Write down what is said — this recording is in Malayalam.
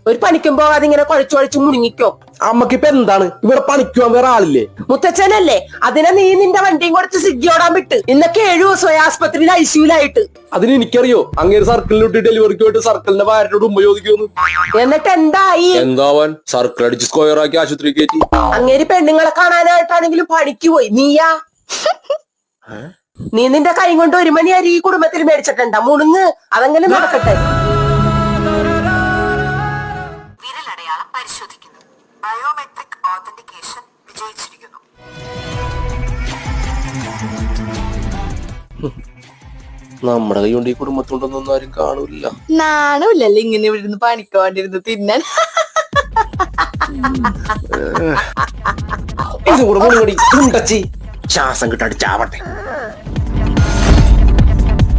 ഒരു പണിക്കും പോകാതെ ഇങ്ങനെ കുഴച്ചു മുണുങ്ങിക്കോ. അമ്മക്കിപ്പ എന്താണ് ഇവിടെ പണിക്കുവാൻ വേറെ ആളില്ലേ? മുത്തച്ഛനല്ലേ, അതിനെ നീ നിന്റെ വണ്ടിയും കൊടുത്ത് സിഗ്ഗി ഓടാൻ വിട്ട്. ഇന്നൊക്കെ 7 ദിവസമായി ആസ്പത്രിയിൽ ഐസിയുലായിട്ട്. അതിന് എനിക്കറിയോ, അങ്ങേര് സർക്കിളിലിട്ട് ഡെലിവറിക്ക് പോയിട്ട് സർക്കിളിന്റെ ഭാര്യയോട് ഉമ്മ ചോദിക്കുന്നു. എന്നിട്ട് എന്തായി? എന്താവാൻ, സർക്കിൾ അടിച്ച് സ്ക്വയർ ആക്കി ആശുപത്രി കയറ്റി. അങ്ങേര് പെണ്ണുങ്ങളെ കാണാനായിട്ടാണെങ്കിലും പണിക്ക് പോയി. നീയാ? നീ നിന്റെ കൈ കൊണ്ട് 1 മണി അരി ഈ കുടുംബത്തിൽ മേടിച്ചിട്ടുണ്ടാ? മുണുങ്ങ്, അതെങ്ങനെ നടക്കട്ടെ. വിരലടയാളം പരിശോധിക്കുന്നു. ബയോമെട്രിക് ഓതന്റിക്കേഷൻ വിജയിച്ചിരിക്കുന്നു. നമ്മുടെ കൈ കൊണ്ട് ഈ കുടുംബത്തുണ്ടെന്നൊന്നും ആരും കാണൂല. നാണമില്ലല്ലോ ഇങ്ങനെ ഇവിടെ ഇരുന്ന് പണിക്കോണ്ടിരുന്നു തിന്നാൻ. ശ്വാസം കിട്ടാടി ചാവട്ടെ.